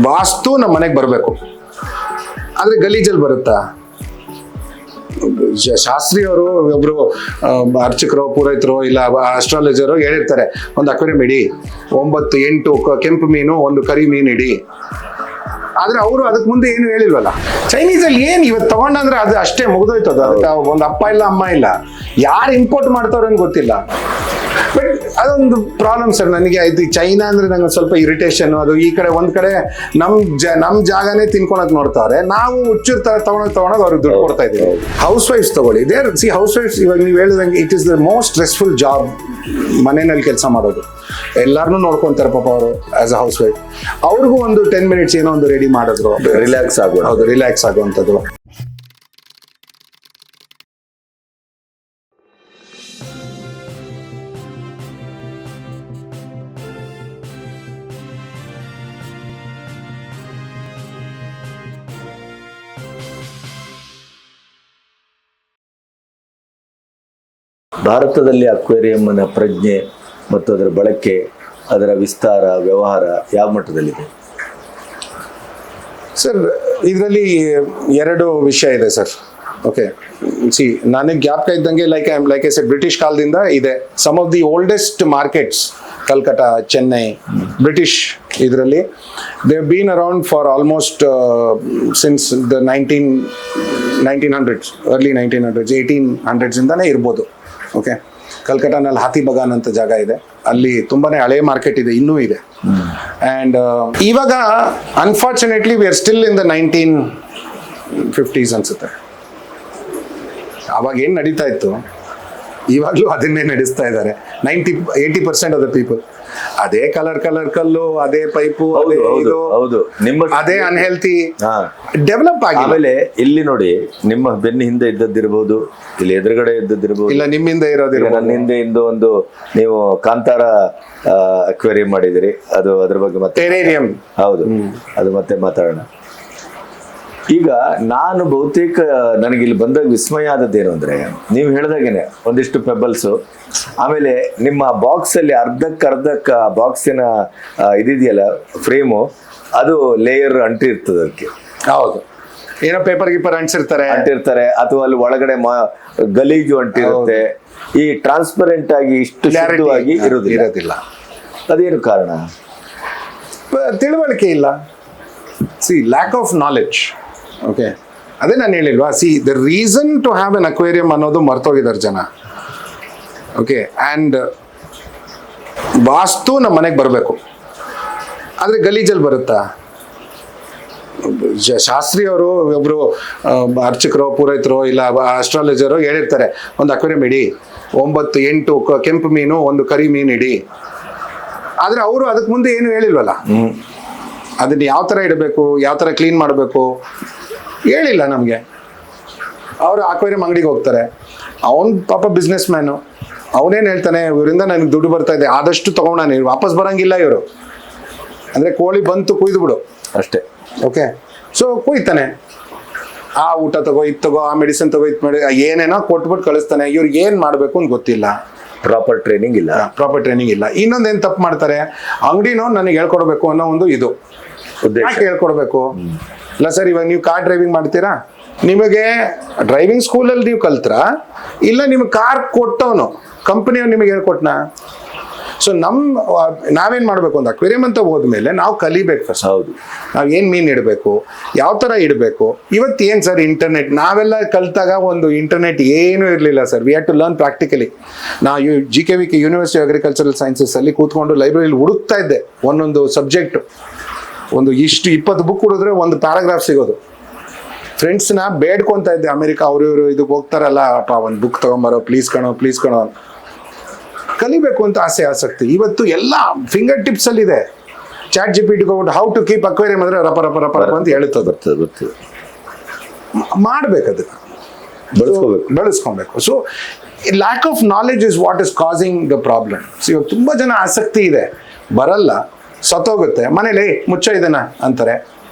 ವಾಸ್ತು ನಮ್ಮ ಮನೆಗೆ ಬರಬೇಕು, ಆದರೆ ಗಲೀಜಲ್ಲಿ ಬರುತ್ತಾ? ಶಾಸ್ತ್ರಿಯವರು ಒಬ್ರು ಅರ್ಚಕರು, ಪುರೋಹಿತರು, ಇಲ್ಲ ಅಸ್ಟ್ರಾಲಜರು ಹೇಳಿರ್ತಾರೆ, ಒಂದು ಅಕ್ವೇರಿಯಂ ಇಡಿ, 9 8 ಕೆಂಪು ಮೀನು, 1 ಕರಿ ಮೀನು ಇಡಿ. ಆದ್ರೆ ಅವರು ಅದಕ್ಕೆ ಮುಂದೆ ಏನು ಹೇಳಿಲ್ವಲ್ಲ. ಚೈನೀಸಲ್ಲಿ ಏನು ಇವತ್ತು ತಗೊಂಡಂದ್ರೆ ಅದು ಅಷ್ಟೇ ಮುಗಿದೋಯ್ತದ. ಅದಕ್ಕೆ ಒಂದು ಅಪ್ಪ ಇಲ್ಲ ಅಮ್ಮ ಇಲ್ಲ, ಯಾರು ಇಂಪೋರ್ಟ್ ಮಾಡ್ತಾವ್ರೆ ಅಂತ ಗೊತ್ತಿಲ್ಲ. ಬಟ್ ಅದೊಂದು ಪ್ರಾಬ್ಲಮ್ ಸರ್ ನನಗೆ. ಇದು ಚೈನಾ ಅಂದ್ರೆ ನಂಗೆ ಸ್ವಲ್ಪ ಇರಿಟೇಷನ್. ಅದು ಈ ಕಡೆ ಒಂದ್ ಕಡೆ ನಮ್ ಜಾಗನೇ ತಿನ್ಕೊಳಕ್ ನೋಡ್ತಾರೆ, ನಾವು ಹುಚ್ಚೂರ್ ತರ ತಗೊಳಕ್ ಅವ್ರಿಗೆ ದುಡ್ಡು ಕೊಡ್ತಾ ಇದೀವಿ. ಹೌಸ್ ವೈಫ್ಸ್ ತಗೊಳ್ಳಿ, ಹೌಸ್ ವೈಫ್ಸ್ ಇವಾಗ ನೀವು ಹೇಳಿದಂಗೆ it is the most stressful job. ಮನೆಯಲ್ಲಿ ಕೆಲಸ ಮಾಡೋದು, ಎಲ್ಲಾರನ್ನೂ ನೋಡ್ಕೊಂತಾರೆ ಪಾಪ ಅವರು ಆಸ್ ಅ ಹೌಸ್ ವೈಫ್. ಅವ್ರಿಗೂ ಒಂದು 10 minutes ಏನೋ ಒಂದು ರೆಡಿ ಮಾಡಿದ್ರು, ರಿಲ್ಯಾಕ್ಸ್ ಆಗುವ. ಹೌದು, ರಿಲ್ಯಾಕ್ಸ್ ಆಗುವಂಥದ್ದು. ಭಾರತದಲ್ಲಿ ಅಕ್ವೇರಿಯಂನ ಪ್ರಜ್ಞೆ ಮತ್ತು ಅದರ ಬಳಕೆ, ಅದರ ವಿಸ್ತಾರ, ವ್ಯವಹಾರ ಯಾವ ಮಟ್ಟದಲ್ಲಿದೆ ಸರ್? ಇದರಲ್ಲಿ 2 ವಿಷಯ ಇದೆ ಸರ್. ಓಕೆ, ನನಗೆ ಜ್ಞಾಪಕ ಇದ್ದಂಗೆ ಲೈಕ್ ಐ ಸೆಡ್, ಬ್ರಿಟಿಷ್ ಕಾಲದಿಂದ ಇದೆ. Some of the oldest markets, Calcutta, Chennai, British ಇದರಲ್ಲಿ they have been around for almost since the 1900s, early 1900s, 1800s ಇಂದಾನೇ ಇರ್ಬೋದು. ಓಕೆ, ಕಲ್ಕಟ್ಟಾನಲ್ಲಿ ಹಾತಿ ಬಗಾನ್ ಅಂತ ಜಾಗ ಇದೆ, ಅಲ್ಲಿ ತುಂಬಾನೇ ಹಳೆ ಮಾರ್ಕೆಟ್ ಇದೆ, ಇನ್ನೂ ಇದೆ. ಅಂಡ್ ಇವಾಗ unfortunately we are still in the 1950s ಅನ್ಸುತ್ತೆ. ಅವಾಗ ಏನ್ ನಡೀತಾ ಇತ್ತು ಇವಾಗ್ಲೂ ಅದನ್ನೇ ನಡೆಸ್ತಾ ಇದ್ದಾರೆ 80% ಆಫ್ ದ ಪೀಪಲ್. ಅದೇ ಕಲರ್ ಕಲ್ಲು, ಅದೇ ಪೈಪು, ಅದೇ ಅನ್ಹೆಲ್ತಿ ಡೆವಲಪ್ ಆಗಿ. ಆಮೇಲೆ ಇಲ್ಲಿ ನೋಡಿ, ನಿಮ್ಮ ಬೆನ್ನ ಹಿಂದೆ ಇದ್ದದ್ದಿರ್ಬೋದು, ಇಲ್ಲಿ ಎದುರುಗಡೆ ಇದ್ದದ್ದಿರ್ಬೋದು, ಇಲ್ಲ ನಿಮ್ಮಿಂದ ಇರೋದಿರ್ಬೋದು, ನನ್ನ ಹಿಂದೆ ಒಂದು ನೀವು ಕಾಂತಾರ ಅಕ್ವೇರಿಯಂ ಮಾಡಿದಿರಿ, ಅದು ಅದ್ರ ಬಗ್ಗೆ ಮತ್ತೆ ಟೆರೇರಿಯಂ. ಹೌದು, ಅದು ಮತ್ತೆ ಮಾತಾಡೋಣ. ಈಗ ನಾನು ಬಹುತೇಕ ನನಗೆ ಇಲ್ಲಿ ಬಂದಾಗ ವಿಸ್ಮಯ ಆದದ್ದೇನು ಅಂದ್ರೆ, ನೀವು ಹೇಳ್ದಾಗೇನೆ ಒಂದಿಷ್ಟು ಪೆಬಲ್ಸು, ಆಮೇಲೆ ನಿಮ್ಮ ಬಾಕ್ಸ್ ಅಲ್ಲಿ ಅರ್ಧಕ್ಕ ಬಾಕ್ಸಿನ ಇದಿದೆಯಲ್ಲ ಫ್ರೇಮು, ಅದು ಲೇಯರ್ ಅಂಟಿರ್ತದೆ ಅದಕ್ಕೆ. ಹೌದು, ಏನೋ ಪೇಪರ್ ಗೀಪರ್ ಅಂಟಿರ್ತಾರೆ, ಅಥವಾ ಅಲ್ಲಿ ಒಳಗಡೆ ಗಲೀಜು ಅಂಟಿರುತ್ತೆ. ಈ ಟ್ರಾನ್ಸ್ಪರೆಂಟ್ ಆಗಿ ಇಷ್ಟು ಶುದ್ಧವಾಗಿ ಇರೋದಿಲ್ಲ. ಅದೇನು ಕಾರಣ? ತಿಳುವಳಿಕೆ ಇಲ್ಲ. Lac of knowledge. ಓಕೆ, ಅದೇ ನಾನು ಹೇಳಿಲ್ವಾ, the reason to have an aquarium ಅನ್ನೋದು ಮರ್ತೋಗಿದ್ದಾರೆ ಜನ. ಓಕೆ, ಆ್ಯಂಡ್ ವಾಸ್ತು ನಮ್ಮ ಮನೆಗೆ ಬರಬೇಕು, ಆದರೆ ಗಲೀಜಲ್ಲಿ ಬರುತ್ತಾ? ಶಾಸ್ತ್ರಿಯವರು ಒಬ್ರು ಅರ್ಚಕರು, ಪುರೋಹಿತರು, ಇಲ್ಲ ಅಸ್ಟ್ರಾಲಜರು ಹೇಳಿರ್ತಾರೆ, ಒಂದು ಅಕ್ವೇರಿಯಂ ಇಡಿ, 9 8 ಕೆಂಪು ಮೀನು, 1 ಕರಿ ಮೀನು ಇಡಿ. ಆದರೆ ಅವರು ಅದಕ್ಕೆ ಮುಂದೆ ಏನು ಹೇಳಿಲ್ವಲ್ಲ. ಅದನ್ನ ಯಾವ ಥರ ಇಡಬೇಕು, ಯಾವ ಥರ ಕ್ಲೀನ್ ಮಾಡಬೇಕು ಹೇಳಿಲ್ಲ ನಮಗೆ. ಅವರು ಅಕ್ವೇರಿಯಂ ಅಂಗಡಿಗೆ ಹೋಗ್ತಾರೆ, ಅವನು ಪಾಪ ಬಿಸ್ನೆಸ್ ಮ್ಯಾನು, ಅವನೇನು ಹೇಳ್ತಾನೆ, ಇವರಿಂದ ನನಗೆ ದುಡ್ಡು ಬರ್ತಾ ಇದೆ, ಆದಷ್ಟು ತಗೊಂಡ, ನೀನು ವಾಪಸ್ ಬರೋಂಗಿಲ್ಲ ಇವರು. ಅಂದರೆ ಕೋಳಿ ಬಂತು ಕುಯ್ದು ಬಿಡು ಅಷ್ಟೇ. ಓಕೆ, ಸೊ ಕುಯ್ತಾನೆ, ಆ ಊಟ ತಗೋ, ಇದು ತಗೋ, ಆ ಮೆಡಿಸಿನ್ ತಗೋ, ಇದು ಮಾಡಿ ಏನೇನೋ ಕೊಟ್ಬಿಟ್ಟು ಕಳಿಸ್ತಾನೆ. ಇವ್ರಿಗೆ ಏನು ಮಾಡಬೇಕು ಅಂತ ಗೊತ್ತಿಲ್ಲ, ಪ್ರಾಪರ್ ಟ್ರೈನಿಂಗ್ ಇಲ್ಲ. ಇನ್ನೊಂದೇನು ತಪ್ಪು ಮಾಡ್ತಾರೆ, ಅಂಗಡಿನೋ ನನಗೆ ಹೇಳ್ಕೊಡ್ಬೇಕು ಅನ್ನೋ ಒಂದು ಇದು ಯಾಕೆ ಹೇಳ್ಕೊಡ್ಬೇಕು? ಇಲ್ಲ ಸರ್, ಇವಾಗ ನೀವು ಕಾರ್ ಡ್ರೈವಿಂಗ್ ಮಾಡ್ತೀರಾ, ನಿಮಗೆ ಡ್ರೈವಿಂಗ್ ಸ್ಕೂಲಲ್ಲಿ ನೀವು ಕಲ್ತ್ರಾ, ಇಲ್ಲ ನಿಮ್ಗೆ ಕಾರ್ ಕೊಟ್ಟವನು ಕಂಪನಿಯವ್ನು ನಿಮಗೆ ಹೇಳ್ಕೊಟ್ನಾ? ಸೊ ನಾವೇನು ಮಾಡಬೇಕು ಅಂತ, ಅಕ್ವೇರಿಯಂ ಅಂತ ಹೋದ್ಮೇಲೆ ನಾವು ಕಲಿಬೇಕು ಫಸ್ಟ್. ಹೌದು, ನಾವು ಏನು ಮೀನು ಇಡಬೇಕು, ಯಾವ ಥರ ಇಡಬೇಕು. ಇವತ್ತೇನು ಸರ್ ಇಂಟರ್ನೆಟ್, ನಾವೆಲ್ಲ ಕಲ್ತಾಗ ಒಂದು ಇಂಟರ್ನೆಟ್ ಏನೂ ಇರಲಿಲ್ಲ sir. We had to learn practically. ನಾವು GKV ಯೂನಿವರ್ಸಿಟಿ ಅಗ್ರಿಕಲ್ಚರಲ್ ಸೈನ್ಸಸ್ ಅಲ್ಲಿ ಕೂತ್ಕೊಂಡು ಲೈಬ್ರರಿಲಿ ಹುಡುಕ್ತಾ ಇದ್ದೆ ಒಂದೊಂದು ಸಬ್ಜೆಕ್ಟ್. ಒಂದು 20 ಬುಕ್ ಹುಡಿದ್ರೆ ಒಂದು ಪ್ಯಾರಾಗ್ರಾಫ್ ಸಿಗೋದು. ಫ್ರೆಂಡ್ಸ್ನ ಬೇಡ್ಕೊತಾ ಇದ್ದೆ, ಅಮೆರಿಕ ಅವರು ಇವರು ಇದಕ್ಕೆ ಹೋಗ್ತಾರಲ್ಲ, ಅಪ್ಪ ಒಂದು ಬುಕ್ ತಗೊಂಬರೋ, ಪ್ಲೀಸ್ ಕಣೋ. ಕಲಿಬೇಕು ಅಂತ ಆಸಕ್ತಿ. ಇವತ್ತು ಎಲ್ಲ ಫಿಂಗರ್ ಟಿಪ್ಸ್ ಅಲ್ಲಿ ಇದೆ. ChatGPT ಹೋಗ್ಬಿಟ್ಟು ಹೌ ಟು ಕೀಪ್ ಅಕ್ವೇರಿಯಂ ಅಂದ್ರೆ ರಪ ಅಂತ ಹೇಳುತ್ತದೆ. ಮಾಡ್ಬೇಕದು, ಬೆಳೆಸ್ಕೊಬೇಕು. So lack of knowledge is what is causing the problem. ಇವಾಗ ತುಂಬಾ ಜನ ಆಸಕ್ತಿ ಇದೆ, ಬರಲ್ಲ, ಸತ್ತೋಗುತ್ತೆ, ಮನೇಲಿ ಮುಚ್ಚ ಇದನ್ನ ಅಂತಾರೆ,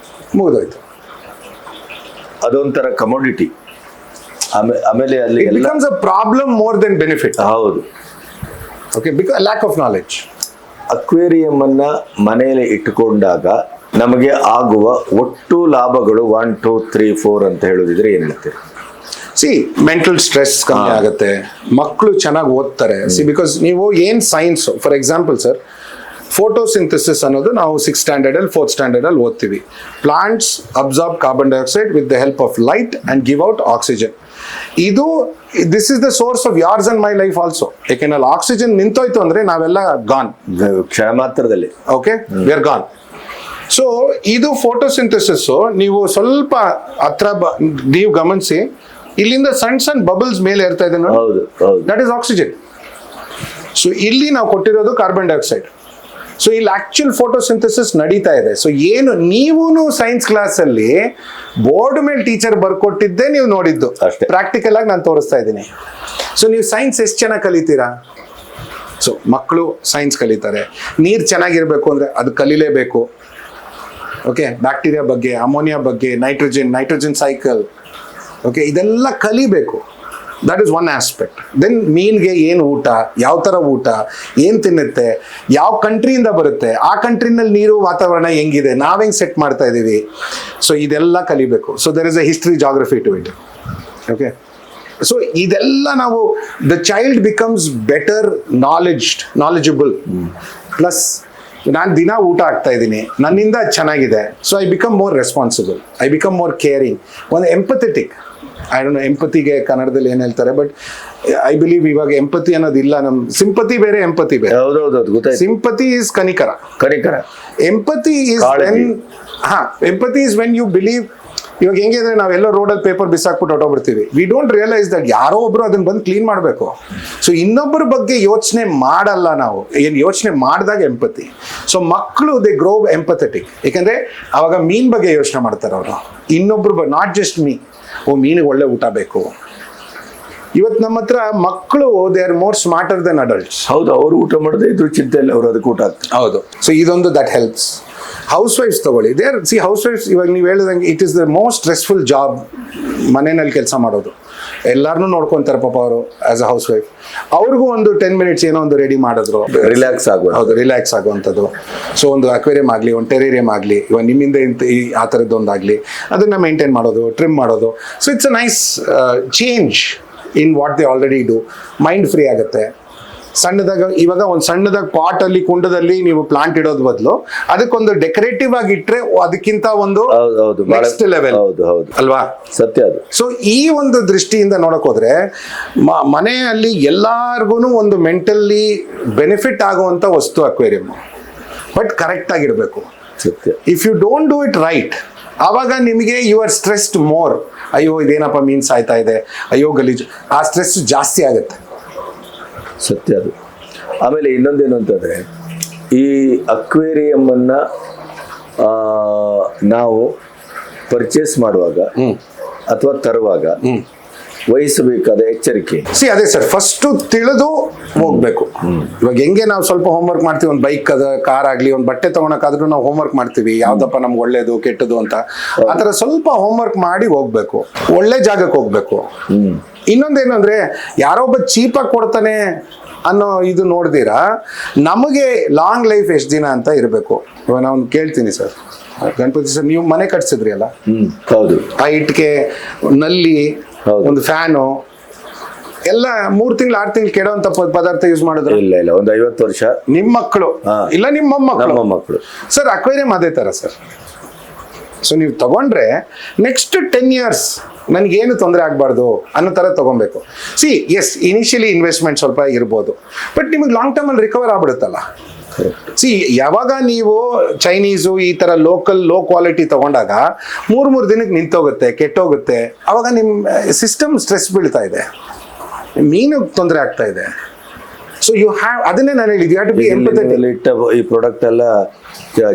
ಮುಗಿದೋಯ್ತು. ಅದೊಂಥರ ಕಮೋಡಿಟಿ. ಆಮೇಲೆ ಅಲ್ಲಿ becomes a problem more than benefit. ಹೌದು, okay, because lack of knowledge. Aquarium ಅನ್ನ ಮನೆಯಲ್ಲಿ ಇಟ್ಟುಕೊಂಡಾಗ ನಮಗೆ ಆಗುವ ಒಟ್ಟು ಲಾಭಗಳು 1 2 3 4 ಅಂತ ಹೇಳೋದಿದ್ರೆ ಏನ್ ಹೇಳ್ತೀರಿ? ಸಿ ಮೆಂಟಲ್ ಸ್ಟ್ರೆಸ್ ಕಮ್ಮಿ ಆಗುತ್ತೆ, ಮಕ್ಕಳು ಚೆನ್ನಾಗಿ ಓದ್ತಾರೆ. ಸಿ ಬಿಕಾಸ್ ನೀವು ಏನ್ science for example sir, photosynthesis ಅನ್ನೋದು ನಾವು 6th ಸ್ಟ್ಯಾಂಡರ್ಡ್ ಅಲ್ಲಿ 4th ಸ್ಟ್ಯಾಂಡರ್ಡ್ ಅಲ್ಲಿ ಓದ್ತೀವಿ. Plants absorb carbon dioxide with the help of light and give out oxygen. This is the source of yours and my life also. ಯಾಕೆಂದ್ರೆ oxygen ನಿಂತೋಯ್ತು ಅಂದ್ರೆ ನಾವೆಲ್ಲ gone, ಕ್ಷಣ ಮಾತ್ರದಲ್ಲಿ. Okay, we are gone. So ಇದು photosynthesis ನೀವು ಸ್ವಲ್ಪ ಹತ್ರ ನೀವು ಗಮನಿಸಿ, ಇಲ್ಲಿಂದ ಸಣ್ಣ ಸಣ್ಣ ಬಬಲ್ಸ್ ಮೇಲೆ ಇರ್ತಾ ಇದೆ ನೋಡಿ, ಹೌದು ಹೌದು, ದಟ್ ಇಸ್ ಆಕ್ಸಿಜನ್. ಸೊ ಇಲ್ಲಿ ನಾವು ಕೊಟ್ಟಿರೋದು ಕಾರ್ಬನ್ ಡೈಆಕ್ಸೈಡ್. ಸೊ ಇಲ್ಲಿ ಆಕ್ಚುಯಲ್ ಫೋಟೋಸಿಂಥಸಿಸ್ ನಡೀತಾ ಇದೆ. ಸೊ ಏನು ನೀವು ಸೈನ್ಸ್ ಕ್ಲಾಸ್ ಅಲ್ಲಿ ಬೋರ್ಡ್ ಮೇಲೆ ಟೀಚರ್ ಬರ್ಕೊಟ್ಟಿದ್ದೆ ನೀವು ನೋಡಿದ್ದು, ಅಷ್ಟೇ. ಪ್ರಾಕ್ಟಿಕಲ್ ಆಗಿ ನಾನು ತೋರಿಸ್ತಾ ಇದ್ದೀನಿ. ಸೊ ನೀವು ಸೈನ್ಸ್ ಎಷ್ಟು ಚೆನ್ನಾಗಿ ಕಲಿತೀರಾ? ಸೊ ಮಕ್ಕಳು ಸೈನ್ಸ್ ಕಲಿತಾರೆ. ನೀರು ಚೆನ್ನಾಗಿರ್ಬೇಕು ಅಂದ್ರೆ ಅದು ಕಲಿಲೇಬೇಕು. ಓಕೆ, ಬ್ಯಾಕ್ಟೀರಿಯಾ ಬಗ್ಗೆ, ಅಮೋನಿಯಾ ಬಗ್ಗೆ, ನೈಟ್ರೋಜನ್ ಸೈಕಲ್, ಓಕೆ, ಇದೆಲ್ಲ ಕಲಿಬೇಕು. That is one aspect. Then ಮೀನ್ಗೆ ಏನು ಊಟ, ಯಾವ ಥರ ಊಟ, ಏನು ತಿನ್ನುತ್ತೆ, ಯಾವ ಕಂಟ್ರಿಯಿಂದ ಬರುತ್ತೆ, ಆ ಕಂಟ್ರಿನಲ್ಲಿ ನೀರು ವಾತಾವರಣ ಹೆಂಗಿದೆ, ನಾವು ಹೆಂಗೆ ಸೆಟ್ ಮಾಡ್ತಾ ಇದ್ದೀವಿ. ಸೊ ಇದೆಲ್ಲ ಕಲಿಬೇಕು. So there is a history, geography to it. Okay, so ಇದೆಲ್ಲ ನಾವು the child becomes better knowledgeable. Plus ನಾನು ದಿನ ಊಟ ಆಗ್ತಾ ಇದ್ದೀನಿ, ನನ್ನಿಂದ ಚೆನ್ನಾಗಿದೆ. So I become more responsible, I become more caring, ಒಂದು ಎಂಪಥೆಟಿಕ್. ಐ ಡೋಂಟ್ ನೋ ಎಂಪತಿಗೆ ಕನ್ನಡದಲ್ಲಿ ಏನು ಹೇಳ್ತಾರೆ, ಬಟ್ ಐ ಬಿಲೀವ್ ಇವಾಗ ಎಂಪತಿ ಅನ್ನೋದಿಲ್ಲ. ನಮ್ ಸಿಂಪತಿ ಬೇರೆ, ಎಂಪತಿ ಬೇರೆ. ಸಿಂಪತಿ ಇಸ್ ಕನಿಕರ. Empathy is empathy is when you believe. ಇವಾಗ ಹೆಂಗೆ ಅಂದ್ರೆ ನಾವೆಲ್ಲೋ ರೋಡಲ್ಲಿ ಪೇಪರ್ ಬಿಸಾಕ್ಬಿಟ್ಟು ಹೊಟ್ಟೋಗ್ಬಿಡ್ತೀವಿ. ವಿ ಡೋಂಟ್ ರಿಯಲೈಸ್ ದಟ್ ಯಾರೋ ಒಬ್ರು ಅದನ್ನ ಬಂದು ಕ್ಲೀನ್ ಮಾಡಬೇಕು. ಸೊ ಇನ್ನೊಬ್ಬರ ಬಗ್ಗೆ ಯೋಚನೆ ಮಾಡಲ್ಲ ನಾವು, ಏನು ಯೋಚನೆ ಮಾಡಿದಾಗ ಎಂಪತಿ. ಸೊ ಮಕ್ಕಳು ದೇ ಗ್ರೋ ಎಂಪಥೆಟಿಕ್. ಯಾಕಂದ್ರೆ ಅವಾಗ ಮೀನ್ ಬಗ್ಗೆ ಯೋಚನೆ ಮಾಡ್ತಾರೆ ಅವರು, ಇನ್ನೊಬ್ರು ಬಗ್ಗೆ, ನಾಟ್ ಜಸ್ಟ್ ಮೀನಿಗೆ ಒಳ್ಳೆ ಊಟ ಬೇಕು. ಇವತ್ತು ನಮ್ಮ ಹತ್ರ ಮಕ್ಕಳು they are more smarter than adults. ಹೌದು, ಅವರು ಊಟ ಮಾಡದೆ ಇದ್ರು ಚಿಂತೆ ಇಲ್ಲ, ಅವರು ಅದಕ್ಕೆ ಊಟ ಆಗ್ತದೆ. ಹೌದು. ಸೊ ಇದೊಂದು ದಟ್ ಹೆಲ್ಪ್ಸ್. ಹೌಸ್ ವೈಫ್ಸ್ ತಗೊಳ್ಳಿ, ಹೌಸ್ ವೈಫ್ಸ್ ಇವಾಗ ನೀವು ಹೇಳಿದಂಗೆ it is the most stressful job ಮನೆಯಲ್ಲಿ ಕೆಲಸ ಮಾಡೋದು. ಎಲ್ಲಾರನ್ನೂ ನೋಡ್ಕೊಂತಾರೆ ಪಾಪ ಅವರು ಆಸ್ ಅ ಹೌಸ್ ವೈಫ್. ಅವ್ರಿಗೂ ಒಂದು 10 minutes ಏನೋ ಒಂದು ರೆಡಿ ಮಾಡಿದ್ರು, ರಿಲ್ಯಾಕ್ಸ್ ಆಗುವ. ಹೌದು, ರಿಲ್ಯಾಕ್ಸ್ ಆಗುವಂಥದ್ದು. ಸೊ ಒಂದು ಅಕ್ವೇರಿಯಂ ಆಗಲಿ, ಒಂದು ಟೆರೇರಿಯಂ ಆಗಲಿ, ಇವಾಗ ನಿಮ್ಮಿಂದ ಆ ಥರದ್ದೊಂದಾಗಲಿ, ಅದನ್ನು ಮೇಂಟೈನ್ ಮಾಡೋದು, ಟ್ರಿಮ್ ಮಾಡೋದು. So it's a nice change in what they already do. Mind free ಆಗುತ್ತೆ. ಸಣ್ಣದಾಗ ಇವಾಗ ಒಂದು ಸಣ್ಣದಾಗ ಪಾಟಲ್ಲಿ, ಕುಂಡದಲ್ಲಿ ನೀವು ಪ್ಲಾಂಟ್ ಇಡೋದ್ ಬದಲು ಅದಕ್ಕೊಂದು ಡೆಕೋರೇಟಿವ್ ಆಗಿ ಇಟ್ರೆ ಅದಕ್ಕಿಂತ ಒಂದು ನೆಕ್ಸ್ಟ್ ಲೆವೆಲ್ ಅಲ್ವಾ? ಸತ್ಯ ಅದು. ಸೊ ಈ ಒಂದು ದೃಷ್ಟಿಯಿಂದ ನೋಡಕ್ ಹೋದ್ರೆ ಮನೆಯಲ್ಲಿ ಎಲ್ಲಾರ್ಗು ಒಂದು ಮೆಂಟಲಿ ಬೆನಿಫಿಟ್ ಆಗುವಂತ ವಸ್ತು ಅಕ್ವೇರಿಯಂ. ಬಟ್ ಕರೆಕ್ಟ್ ಆಗಿರ್ಬೇಕು. ಸತ್ಯ. If you don't do it right, ಆವಾಗ ನಿಮಗೆ ಯು ಆರ್ ಸ್ಟ್ರೆಸ್ಡ್ ಮೋರ್. ಅಯ್ಯೋ ಇದೇನಪ್ಪ ಮೀನ್ ಸಾಯ್ತಾ ಇದೆ, ಅಯ್ಯೋ ಗಲೀಜು, ಆ ಸ್ಟ್ರೆಸ್ ಜಾಸ್ತಿ ಆಗುತ್ತೆ. ಸತ್ಯ ಅದು. ಆಮೇಲೆ ಇನ್ನೊಂದೇನು ಅಂತಂದರೆ, ಈ ಅಕ್ವೇರಿಯಂ ಅನ್ನು ನಾವು ಪರ್ಚೇಸ್ ಮಾಡುವಾಗ ಅಥವಾ ತರುವಾಗ ವಹಿಸಬೇಕಾದ ಎಚ್ಚರಿಕೆ. ಅದೇ ಸರ್, ಫಸ್ಟ್ ತಿಳಿದು ಹೋಗ್ಬೇಕು. ಇವಾಗ ಹೆಂಗೆ ನಾವು ಸ್ವಲ್ಪ ಹೋಮ್ವರ್ಕ್ ಮಾಡ್ತೀವಿ, ಒಂದು ಬೈಕ್ ಕಾರ್ ಆಗ್ಲಿ, ಒಂದು ಬಟ್ಟೆ ತಗೊಳಕಾದ್ರೂ ನಾವು ಹೋಮ್ವರ್ಕ್ ಮಾಡ್ತೀವಿ, ಯಾವ್ದಪ್ಪ ನಮ್ಗೆ ಒಳ್ಳೇದು ಕೆಟ್ಟದು ಅಂತ. ಆತರ ಸ್ವಲ್ಪ ಹೋಮ್ವರ್ಕ್ ಮಾಡಿ ಹೋಗ್ಬೇಕು, ಒಳ್ಳೆ ಜಾಗಕ್ಕೆ ಹೋಗ್ಬೇಕು. ಇನ್ನೊಂದೇನು ಅಂದ್ರೆ, ಯಾರೊಬ್ಬ ಚೀಪಾಗಿ ಕೊಡ್ತಾನೆ ಅನ್ನೋ ಇದು ನೋಡ್ದಿರಾ, ನಮಗೆ ಲಾಂಗ್ ಲೈಫ್ ಎಷ್ಟು ದಿನ ಅಂತ ಇರಬೇಕು. ಇವಾಗ ನಾನು ಕೇಳ್ತೀನಿ ಸರ್, ಗಣಪತಿ ಸರ್, ನೀವು ಮನೆ ಕಟ್ಸಿದ್ರಿ ಅಲ್ಲ, ಹೌದು, ಆ ಇಟ್ಕೆ, ನಲ್ಲಿ, ಒಂದು ಫ್ಯಾನು ಎಲ್ಲ 3 ತಿಂಗಳು 6 ತಿಂಗಳು ಕೆಡೋಂತ ಪದಾರ್ಥ ಯೂಸ್ ಮಾಡಿದ್ರು. ಇಲ್ಲ ಒಂದು 50 ವರ್ಷ. ನಿಮ್ಮ ಮಕ್ಕಳು ಇಲ್ಲ, ನಿಮ್ಮ ಮೊಮ್ಮಕ್ಕಳು ಸರ್. ಅಕ್ವೇರಿಯಂ ಅದೇ ತರ ಸರ್. ಸೊ ನೀವು ತಗೊಂಡ್ರೆ ನೆಕ್ಸ್ಟ್ 10 years ನನಗೇನು ತೊಂದರೆ ಆಗಬಾರ್ದು ಅನ್ನೋ ಥರ ತೊಗೊಬೇಕು. ಎಸ್, ಇನಿಷಿಯಲಿ ಇನ್ವೆಸ್ಟ್ಮೆಂಟ್ ಸ್ವಲ್ಪ ಇರ್ಬೋದು, ಬಟ್ ನಿಮಗೆ ಲಾಂಗ್ ಟರ್ಮಲ್ಲಿ ರಿಕವರ್ ಆಗ್ಬಿಡುತ್ತಲ್ಲ. ಯಾವಾಗ ನೀವು ಚೈನೀಸು ಈ ಥರ ಲೋಕಲ್ ಲೋ ಕ್ವಾಲಿಟಿ ತೊಗೊಂಡಾಗ 3 ದಿನಕ್ಕೆ ನಿಂತೋಗುತ್ತೆ, ಕೆಟ್ಟೋಗುತ್ತೆ. ಅವಾಗ ನಿಮ್ಮ ಸಿಸ್ಟಮ್ ಸ್ಟ್ರೆಸ್ ಬೀಳ್ತಾ ಇದೆ, ಮೀನಿಗೆ ತೊಂದರೆ ಆಗ್ತಾ ಇದೆ. ಸೊ ಯು ಹ್ಯಾವ್, ಅದನ್ನೇ ನಾನು ಹೇಳಿದ್ದು, you have to be empathetic. ಈ ಪ್ರಾಡಕ್ಟ್ ಎಲ್ಲ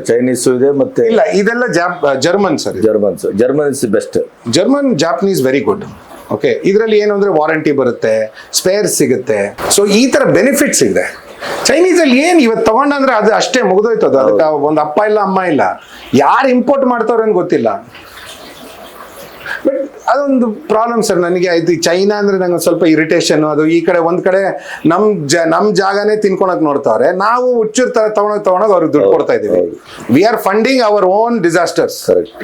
ಚೈನೀಸ್ ಇದೆ, ಮತ್ತೆ ಇಲ್ಲ ಇದೆಲ್ಲ German sir. Germans best. German, Japanese very good. Okay, ಇದರಲ್ಲಿ ಏನು ಅಂದ್ರೆ ವಾರಂಟಿ ಬರುತ್ತೆ, ಸ್ಪೇರ್ ಸಿಗುತ್ತೆ. ಸೊ ಈ ತರ ಬೆನಿಫಿಟ್ಸ್ ಇದೆ. ಚೈನೀಸ್ ಅಲ್ಲಿ ಏನು ಇವತ್ತು ತಗೊಂಡಂದ್ರೆ ಅದು ಅಷ್ಟೇ ಮುಗಿದೋಯ್ತದ. ಅದಕ್ಕೆ ಒಂದು ಅಪ್ಪ ಇಲ್ಲ, ಅಮ್ಮ ಇಲ್ಲ. ಯಾರು ಇಂಪೋರ್ಟ್ ಮಾಡ್ತಾವ್ರೆ ಅಂತ ಗೊತ್ತಿಲ್ಲ. ಬಟ್ ಅದೊಂದು ಪ್ರಾಬ್ಲಮ್ ಸರ್ ನನಗೆ. ಆಯ್ತು ಈ ಚೈನಾ ಅಂದ್ರೆ ನಂಗೆ ಸ್ವಲ್ಪ ಇರಿಟೇಷನ್. ಅದು ಈ ಕಡೆ ಒಂದ್ ಕಡೆ ನಮ್ ಜಾಗನೇ ತಿನ್ಕೊಳಕ್ ನೋಡ್ತಾವ್ರೆ, ನಾವು ಹುಚ್ಚೂರ್ ತರ ತಗೊಂಡೋಗಿ ಅವ್ರಿಗೆ ದುಡ್ಡು ಕೊಡ್ತಾ ಇದೀವಿ. We are funding our own disasters. Correct.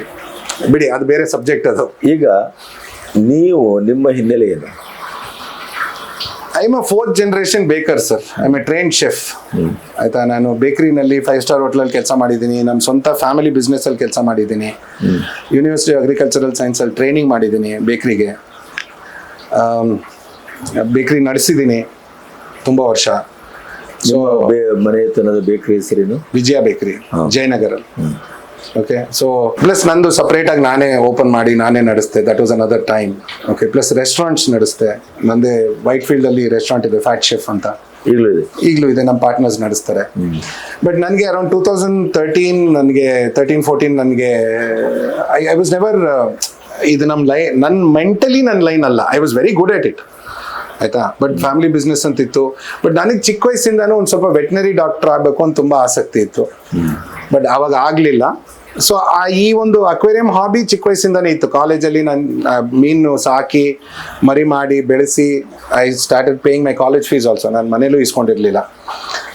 ಬಿಡಿ, ಅದು ಬೇರೆ ಸಬ್ಜೆಕ್ಟ್ ಅದು. ಈಗ ನೀವು ನಿಮ್ಮ ಹಿನ್ನೆಲೆ ಏನು? I M a 4th generation baker sir. I M A trained chef. ಆಯ್ತಾ, ನಾನು ಬೇಕರಿನಲ್ಲಿ 5-star ಹೋಟ್ಲಲ್ಲಿ ಕೆಲಸ ಮಾಡಿದ್ದೀನಿ, ನಮ್ಮ ಸ್ವಂತ ಫ್ಯಾಮಿಲಿ ಬಿಸ್ನೆಸ್ ಅಲ್ಲಿ ಕೆಲಸ ಮಾಡಿದ್ದೀನಿ, ಯೂನಿವರ್ಸಿಟಿ ಅಗ್ರಿಕಲ್ಚರಲ್ ಸೈನ್ಸ್ ಅಲ್ಲಿ ಟ್ರೈನಿಂಗ್ ಮಾಡಿದ್ದೀನಿ, ಬೇಕರಿಗೆ ಬೇಕರಿ ನಡೆಸಿದ್ದೀನಿ ತುಂಬ ವರ್ಷ. ಸೊ ಮನೆತನದ ಬೇಕರಿ ಹೆಸರೇನು? ವಿಜಯ ಬೇಕರಿ, ಜಯನಗರಲ್ಲಿ. ಓಕೆ, ಸೊ ಪ್ಲಸ್ ನಂದು ಸಪ್ರೇಟ್ ಆಗಿ ನಾನೇ ಓಪನ್ ಮಾಡಿ ನಾನೇ ನಡೆಸ್ತೆ. That was another time. Okay, plus restaurants ನಡೆಸ್ತೆ. ನಂದೇ ವೈಟ್ ಫೀಲ್ಡ್ ಅಲ್ಲಿ ರೆಸ್ಟೋರೆಂಟ್ ಇದೆ, ಫ್ಯಾಟ್ ಶೆಫ್ ಅಂತ, ಈಗಲೂ ಇದೆ. ನಮ್ಮ ಪಾರ್ಟ್ನರ್ಸ್ ನಡೆಸ್ತಾರೆ. ಬಟ್ ನನಗೆ ಅರೌಂಡ್ 2013 ನನಗೆ 13-14 ನನಗೆ ಐ ವಾಸ್ ನೆವರ್, ಇದು ನನ್ನ ಮೆಂಟಲಿ ನನ್ನ ಲೈನ್ ಅಲ್ಲ. I was very good at it, ಆಯ್ತಾ. ಬಟ್ ಫ್ಯಾಮಿಲಿ ಬಿಸ್ನೆಸ್ ಅಂತ ಇತ್ತು. ಬಟ್ ನನಗೆ ಚಿಕ್ಕ ವಯಸ್ಸಿಂದಾನು ಒಂದು ಸ್ವಲ್ಪ ವೆಟನರಿ ಡಾಕ್ಟರ್ ಆಗಬೇಕು ಅಂತ ತುಂಬಾ ಆಸಕ್ತಿ ಇತ್ತು. ಬಟ್ ಅವಾಗ ಆಗ್ಲಿಲ್ಲ. ಸೊ ಈ ಒಂದು ಅಕ್ವೇರಿಯಂ ಹಾಬಿ ಚಿಕ್ಕ ವಯಸ್ಸಿಂದಾನೇ ಇತ್ತು. ಕಾಲೇಜಲ್ಲಿ ನಾನು ಮೀನು ಸಾಕಿ ಮರಿ ಮಾಡಿ ಬೆಳೆಸಿ I started paying my college fees also. ನಾನು ಮನೇಲೂ ಇಸ್ಕೊಂಡಿರ್ಲಿಲ್ಲ.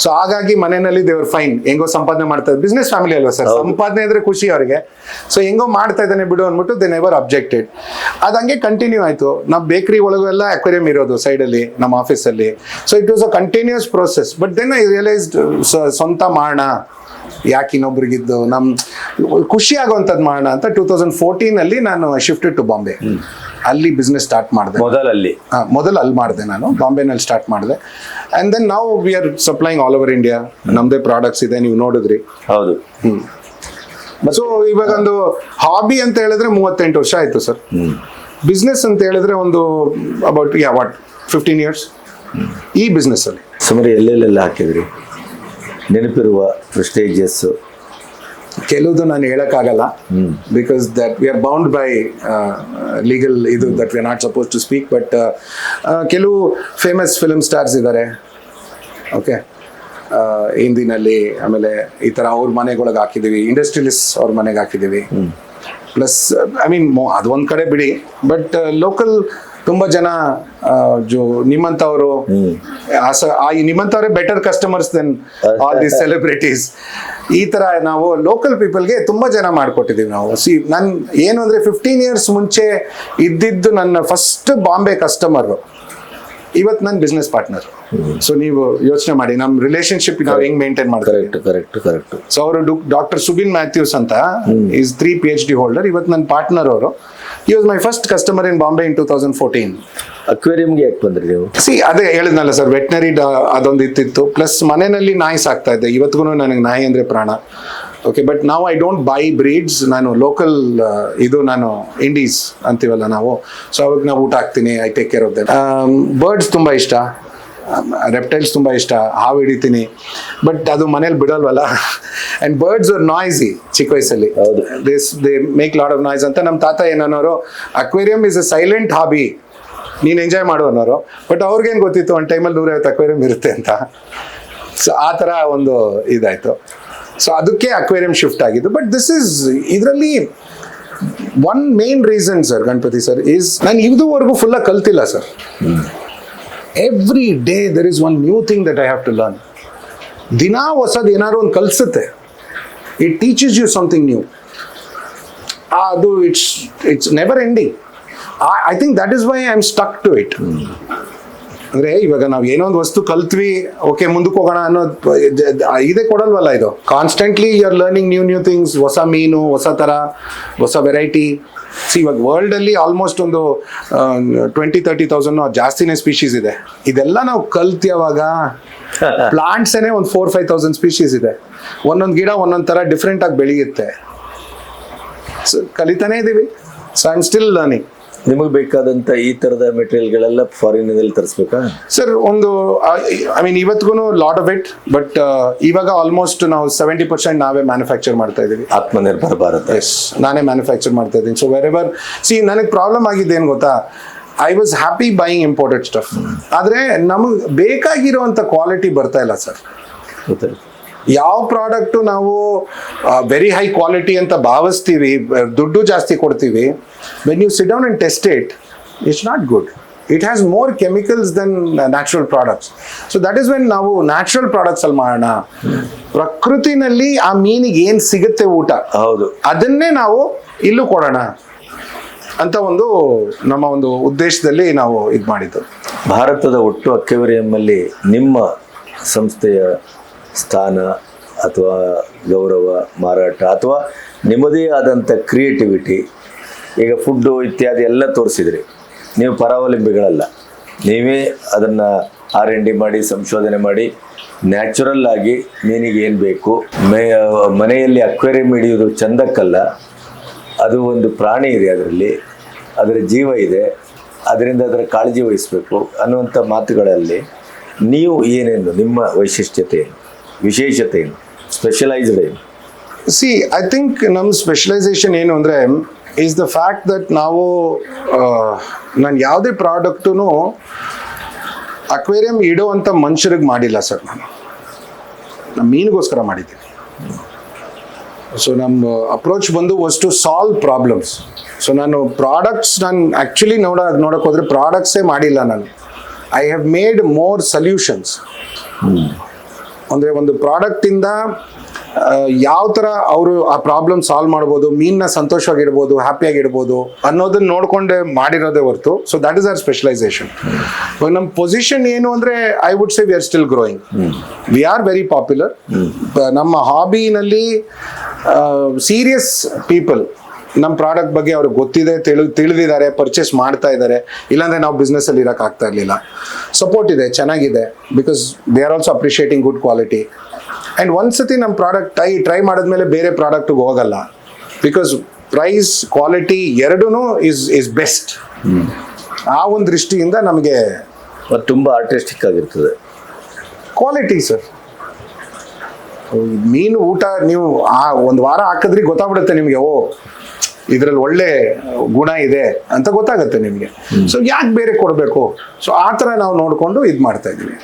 ಸೊ ಹಾಗಾಗಿ ಮನೆಯಲ್ಲಿ ದೇವ್ರ ಫೈನ್, ಹೆಂಗೋ ಸಂಪಾದನೆ ಮಾಡ್ತಾ ಇದ್ದಾರೆ. ಬಿಸ್ನೆಸ್ ಫ್ಯಾಮಿಲಿ ಅಲ್ವಾ ಸರ್, ಸಂಪಾದನೆ ಅಂದ್ರೆ ಖುಷಿ ಅವ್ರಿಗೆ. ಸೊ ಹೆಂಗೋ ಮಾಡ್ತಾ ಇದ್ದಾನೆ ಬಿಡು ಅಂದ್ಬಿಟ್ಟು ದೇ ನೆವರ್ ಅಬ್ಜೆಕ್ಟೆಡ್. ಅದು ಹಂಗೆ ಕಂಟಿನ್ಯೂ ಆಯ್ತು. ನಮ್ಮ ಬೇಕರಿ ಒಳಗೆಲ್ಲ ಅಕ್ವೇರಿಯಂ ಇರೋದು ಸೈಡಲ್ಲಿ ನಮ್ಮ ಆಫೀಸಲ್ಲಿ. So it was a continuous process. But then I realised ಸ್ವಂತ ಮಾಡೋಣ, ಯಾಕೆ ಇನ್ನೊಬ್ರಿಗಿದ್ದು ಖುಷಿ ಆಗುವಂಥದ್ದು ಮಾಡೋಣ ಅಂತ 2014 ನಾನು ಶಿಫ್ಟೆಡ್ ಟು ಬಾಂಬೆ. ಅಲ್ಲಿ ಬಿಸ್ನೆಸ್ ಸ್ಟಾರ್ಟ್ ಮಾಡಿದೆ. ಮೊದಲು ಅಲ್ಲಿ ಮಾಡಿದೆ ನಾನು, ಬಾಂಬೆನಲ್ಲಿ ಸ್ಟಾರ್ಟ್ ಮಾಡಿದೆ. ಅಂಡ್ ದೆನ್ ನಾವು we are supplying all over India. ನಮ್ದೇ ಪ್ರಾಡಕ್ಟ್ಸ್ ಇದೆ, ನೀವು ನೋಡಿದ್ರಿ. ಹೌದು. ಸೊ ಇವಾಗ ಒಂದು ಹಾಬಿ ಅಂತ ಹೇಳಿದ್ರೆ 38 ವರ್ಷ ಆಯ್ತು ಸರ್. ಬಿಸ್ನೆಸ್ ಅಂತ ಹೇಳಿದ್ರೆ ಒಂದು ಅಬೌಟ್ 15 years ಈ ಬಿಸ್ನೆಸ್ ಅಲ್ಲಿ. ಸುಮಾರು ಎಲ್ಲೆಲ್ಲೆಲ್ಲ ಹಾಕಿದ್ರಿ ನೆನಪಿರುವ ಪ್ರೆಸ್ಟೇಜಿಯಸ್? ಕೆಲವುದು ನಾನು ಹೇಳಕ್ಕಾಗಲ್ಲ, because that we are bound by legal ಇದು, that we are not suppose to speak. But ಕೆಲವು ಫೇಮಸ್ ಫಿಲ್ಮ್ ಸ್ಟಾರ್ಸ್ ಇದ್ದಾರೆ, ಓಕೆ, ಹಿಂದಿನಲ್ಲಿ. ಆಮೇಲೆ ಈ ಥರ ಅವ್ರ ಮನೆಗಳಿಗೆ ಹಾಕಿದ್ದೀವಿ, ಇಂಡಸ್ಟ್ರಿಯಲಿಸ್ಟ್ ಅವ್ರ ಮನೆಗೆ ಹಾಕಿದ್ದೀವಿ. ಪ್ಲಸ್ ಐ ಮೀನ್ ಅದೊಂದು ಕಡೆ ಬಿಡಿ, ಬಟ್ ಲೋಕಲ್ ತುಂಬ ಜನ ನಿಮ್ಮಂಥವ್ರು, ನಿಮ್ಮಂಥವ್ರೆ better customers than all these celebrities. ಈ ಥರ ನಾವು ಲೋಕಲ್ ಪೀಪಲ್ಗೆ ತುಂಬ ಜನ ಮಾಡಿಕೊಟ್ಟಿದ್ದೀವಿ ನಾವು. ನಾನು ಏನು ಅಂದರೆ 15 years ಮುಂಚೆ ಇದ್ದಿದ್ದು ನನ್ನ ಫಸ್ಟ್ ಬಾಂಬೆ ಕಸ್ಟಮರು ಇವತ್ತು ನನ್ನ ಬಿಸ್ನೆಸ್ ಪಾರ್ಟ್ನರ್. ಸೊ ನೀವು ಯೋಚನೆ ಮಾಡಿ ನಮ್ಮ ರಿಲೇಶನ್ಶಿಪ್ ನಾವು ಹೆಂಗ್ ಮೇಂಟೈನ್ ಮಾಡ್ತಾರೆ. ಕರೆಕ್ಟ್. ಸೊ ಅವರು ಡಾಕ್ಟರ್ ಸುಬಿನ್ ಮ್ಯಾಥ್ಯೂಸ್ ಅಂತ ಈಸ್ 3 PhD ಹೋಲ್ಡರ್. ಇವತ್ತು ನನ್ನ ಪಾರ್ಟ್ನರ್ ಅವರು. He was my first customer in Bombay in 2014. ಅಕ್ವೇರಿಯಂಗೆ ಯಾಕೆ ಬಂದ್ರಿ ನೀವು? ಅದೇ ಹೇಳಿದ್ನಲ್ಲ ಸರ್, ವೆಟನರಿ ಅದೊಂದು ಇತ್ತಿತ್ತು. ಪ್ಲಸ್ ಮನೆಯಲ್ಲಿ ನಾಯಿ ಸಾಕ್ತಾ ಇದ್ದೆ. ಇವತ್ತಿಗೂ ನನಗೆ ನಾಯಿ ಅಂದ್ರೆ ಪ್ರಾಣ. ಓಕೆ, ಬಟ್ ನಾವು ಐ ಡೋಂಟ್ ಬೈ ಬ್ರೀಡ್ಸ್. ನಾನು ಲೋಕಲ್ ನಾನು ಇಂಡೀಸ್ ಅಂತೀವಲ್ಲ ನಾವು. ಸೊ ಅವಾಗ ನಾವು ಊಟ ಹಾಕ್ತೀನಿ, I take care of them. Birds ತುಂಬ ಇಷ್ಟ, ರೆಪ್ಟೈಲ್ಸ್ ತುಂಬ ಇಷ್ಟ, ಹಾವು ಹಿಡಿತೀನಿ. ಬಟ್ ಅದು ಮನೇಲಿ ಬಿಡಲ್ವಲ್ಲ. And birds are noisy. ಚಿಕ್ಕ ವಯಸ್ಸಲ್ಲಿ they make lot of noise ಅಂತ ನಮ್ಮ ತಾತ ಏನನ್ನೋರು, aquarium is a silent hobby, ನೀನು ಎಂಜಾಯ್ ಮಾಡು ಅನ್ನೋರು. ಬಟ್ ಅವ್ರಿಗೇನು ಗೊತ್ತಿತ್ತು ಒಂದು ಟೈಮಲ್ಲಿ 150 ಅಕ್ವೇರಿಯಂ ಇರುತ್ತೆ ಅಂತ. ಸೊ ಆ ಥರ ಒಂದು ಇದಾಯಿತು. ಸೊ ಅದಕ್ಕೆ ಅಕ್ವೇರಿಯಂ ಶಿಫ್ಟ್ ಆಗಿದ್ದು. ಬಟ್ ದಿಸ್ ಈಸ್ ಇದರಲ್ಲಿ one main reason sir, Ganapathi sir, is ನಾನು ಇದುವರೆಗೂ ಫುಲ್ಲಾಗಿ ಕಲ್ತಿಲ್ಲ sir. Every day there is one new thing that I have to learn. ದಿನಾ ಹೊಸದು ಏನಾದ್ರು ಒಂದು ಕಲಿಸುತ್ತೆ. It teaches you something new. ಅದು it's never ending. I think that is why I am stuck to it. ಅಂದರೆ ಇವಾಗ ನಾವು ಏನೋ ಒಂದು ವಸ್ತು ಕಲ್ತ್ವಿ, ಓಕೆ ಮುಂದಕ್ಕೆ ಹೋಗೋಣ ಅನ್ನೋದು ಇದೇ ಕೊಡಲ್ವಲ್ಲ ಇದು. Constantly you are learning new things. ಹೊಸ ಮೀನು, ಹೊಸ ಥರ, ಹೊಸ ವೆರೈಟಿ. ಇವಾಗ ವರ್ಲ್ಡಲ್ಲಿ ಆಲ್ಮೋಸ್ಟ್ ಒಂದು 20,000-30,000 ಜಾಸ್ತಿನೇ ಸ್ಪೀಶೀಸ್ ಇದೆ. ಇದೆಲ್ಲ ನಾವು ಕಲ್ತಿಯಾವಾಗ ಪ್ಲಾಂಟ್ಸೇನೆ ಒಂದು 4,000-5,000 ಸ್ಪೀಶೀಸ್ ಇದೆ. ಒಂದೊಂದು ಗಿಡ ಒಂದೊಂದು ಥರ ಡಿಫ್ರೆಂಟ್ ಆಗಿ ಬೆಳೆಯುತ್ತೆ. ಸೊ ಕಲಿತಾನೇ ಇದ್ದೀವಿ. So I am still learning. ನಿಮಗೆ ಬೇಕಾದಂಥ ಈ ಥರದ ಮೆಟೀರಿಯಲ್ಗಳೆಲ್ಲ ಫಾರಿನಲ್ಲಿ ತರಿಸ್ಬೇಕಾ ಸರ್? ಒಂದು ಐ ಮೀನ್ ಇವತ್ತಿಗೂ ಲಾಟ್ ಆಫ್ ಇಟ್. ಬಟ್ ಇವಾಗ ಆಲ್ಮೋಸ್ಟ್ ನಾವು 70% ನಾವೇ ಮ್ಯಾನುಫ್ಯಾಕ್ಚರ್ ಮಾಡ್ತಾ ಇದ್ದೀವಿ. ಆತ್ಮನಿರ್ಭರ ಭಾರತ. ಎಸ್, ನಾನೇ ಮ್ಯಾನುಫ್ಯಾಕ್ಚರ್ ಮಾಡ್ತಾ ಇದ್ದೀನಿ. ಸೊ ವೆರ್ ಎವರ್ ನನಗೆ ಪ್ರಾಬ್ಲಮ್ ಆಗಿದೆ ಏನು ಗೊತ್ತಾ, I was happy buying imported stuff. ಆದರೆ ನಮಗೆ ಬೇಕಾಗಿರುವಂಥ ಕ್ವಾಲಿಟಿ ಬರ್ತಾ ಇಲ್ಲ ಸರ್. ಯಾವ ಪ್ರಾಡಕ್ಟು ನಾವು ವೆರಿ ಹೈ ಕ್ವಾಲಿಟಿ ಅಂತ ಭಾವಿಸ್ತೀವಿ, ದುಡ್ಡು ಜಾಸ್ತಿ ಕೊಡ್ತೀವಿ, when you sit down and test it's not good. It has more chemicals than natural products. So that is when ನಾವು ನ್ಯಾಚುರಲ್ ಪ್ರಾಡಕ್ಟ್ಸ್ ಅಲ್ಲಿ ಮಾಡೋಣ. ಪ್ರಕೃತಿನಲ್ಲಿ ಆ ಮೀನಿಗೆ ಏನ್ ಸಿಗುತ್ತೆ ಊಟ, ಹೌದು, ಅದನ್ನೇ ನಾವು ಇಲ್ಲೂ ಕೊಡೋಣ ಅಂತ ಒಂದು ನಮ್ಮ ಒಂದು ಉದ್ದೇಶದಲ್ಲಿ ನಾವು ಇದು ಮಾಡಿದ್ದು. ಭಾರತದ ಒಟ್ಟು ಅಕ್ವೇರಿಯಂನಲ್ಲಿ ನಿಮ್ಮ ಸಂಸ್ಥೆಯ ಸ್ಥಾನ ಅಥವಾ ಗೌರವ, ಮಾರಾಟ ಅಥವಾ ನಿಮ್ಮದೇ ಆದಂಥ ಕ್ರಿಯೇಟಿವಿಟಿ, ಈಗ ಫುಡ್ಡು ಇತ್ಯಾದಿ ಎಲ್ಲ ತೋರಿಸಿದ್ರಿ. ನೀವು ಪರಾವಲಂಬಿಗಳಲ್ಲ, ನೀವೇ ಅದನ್ನು R&D ಮಾಡಿ ಸಂಶೋಧನೆ ಮಾಡಿ ನ್ಯಾಚುರಲ್ ಆಗಿ ಮೀನಿಗೆ ಏನು ಬೇಕು, ಮನೆಯಲ್ಲಿ ಅಕ್ವೇರಿಯಂ ಹಿಡಿಯೋದು ಚಂದಕ್ಕಲ್ಲ, ಅದು ಒಂದು ಪ್ರಾಣಿ ಇದೆ, ಅದರ ಜೀವ ಇದೆ, ಅದರಿಂದ ಅದರ ಕಾಳಜಿ ವಹಿಸಬೇಕು ಅನ್ನುವಂಥ ಮಾತುಗಳಲ್ಲಿ ನೀವು ಏನೇನು ನಿಮ್ಮ ವೈಶಿಷ್ಟ್ಯತೆ ಏನು, ವಿಶೇಷತೆ ಏನು, ಸ್ಪೆಷಲೈಸ್ಡ್ ಏನು? ಸಿ ಐ ಥಿಂಕ್ ನಮ್ಮ ಸ್ಪೆಷಲೈಸೇಷನ್ ಏನು ಅಂದರೆ ಈಸ್ ದ ಫ್ಯಾಕ್ಟ್ ದಟ್ ನಾವು ನಾನು ಯಾವುದೇ ಪ್ರಾಡಕ್ಟು ಅಕ್ವೇರಿಯಂ ಇಡೋ ಅಂತ ಮನುಷ್ಯರಿಗೆ ಮಾಡಿಲ್ಲ ಸರ್. ನಾನು ಮೀನಿಗೋಸ್ಕರ ಮಾಡಿದ್ದೀನಿ. ಸೊ ನಮ್ಮ ಅಪ್ರೋಚ್ ಬಂದು was to solve problems. So ನಾನು ಪ್ರಾಡಕ್ಟ್ಸ್ ಆ್ಯಕ್ಚುಲಿ ನೋಡೋಕೆ ಹೋದರೆ ಪ್ರಾಡಕ್ಟ್ಸೇ ಮಾಡಿಲ್ಲ ನಾನು. I have made more solutions. ಅಂದರೆ ಒಂದು ಪ್ರಾಡಕ್ಟಿಂದ ಯಾವ ಥರ ಅವರು ಆ ಪ್ರಾಬ್ಲಮ್ ಸಾಲ್ವ್ ಮಾಡ್ಬೋದು, ಮೀನನ್ನ ಸಂತೋಷವಾಗಿಡ್ಬೋದು, ಹ್ಯಾಪಿಯಾಗಿಡ್ಬೋದು ಅನ್ನೋದನ್ನ ನೋಡ್ಕೊಂಡೆ ಮಾಡಿರೋದೇ ಹೊರತು. So that is our specialisation. ಇವಾಗ ನಮ್ಮ ಪೊಸಿಷನ್ ಏನು ಅಂದರೆ I would say we are still growing. We are very popular. ನಮ್ಮ ಹಾಬಿನಲ್ಲಿ ಸೀರಿಯಸ್ ಪೀಪಲ್ ನಮ್ಮ ಪ್ರಾಡಕ್ಟ್ ಬಗ್ಗೆ ಅವ್ರಿಗೆ ಗೊತ್ತಿದೆ, ತಿಳಿದಿದ್ದಾರೆ, ಪರ್ಚೇಸ್ ಮಾಡ್ತಾ ಇದ್ದಾರೆ. ಇಲ್ಲಾಂದರೆ ನಾವು ಬಿಸ್ನೆಸ್ಸಲ್ಲಿ ಇರೋಕ್ಕಾಗ್ತಾ ಇರಲಿಲ್ಲ. ಸಪೋರ್ಟ್ ಇದೆ, ಚೆನ್ನಾಗಿದೆ, because they are also appreciating good quality. And ಒಂದ್ಸತಿ ನಮ್ಮ ಪ್ರಾಡಕ್ಟ್ ಟ್ರೈ ಮಾಡಿದ್ಮೇಲೆ ಬೇರೆ ಪ್ರಾಡಕ್ಟಿಗೆ ಹೋಗಲ್ಲ, ಬಿಕಾಸ್ ಪ್ರೈಸ್ ಕ್ವಾಲಿಟಿ ಎರಡೂ ಇಸ್ ಬೆಸ್ಟ್. ಆ ಒಂದು ದೃಷ್ಟಿಯಿಂದ ನಮಗೆ ತುಂಬ ಆರ್ಟಿಸ್ಟಿಕ್ ಆಗಿರ್ತದೆ ಕ್ವಾಲಿಟಿ ಸರ್. ಮೀನು ಊಟ ನೀವು ಒಂದು ವಾರ ಹಾಕಿದ್ರಿ ಗೊತ್ತಾಗ್ಬಿಡುತ್ತೆ ನಿಮಗೆ, ಓ ಇದರಲ್ಲಿ ಒಳ್ಳೆ ಗುಣ ಇದೆ ಅಂತ ಗೊತ್ತಾಗುತ್ತೆ ನಿಮಗೆ. ಸೊ ಯಾಕೆ ಬೇರೆ ಕೊಡಬೇಕು? ಸೊ ಆ ಥರ ನಾವು ನೋಡಿಕೊಂಡು ಇದು ಮಾಡ್ತಾ ಇದ್ದೀವಿ.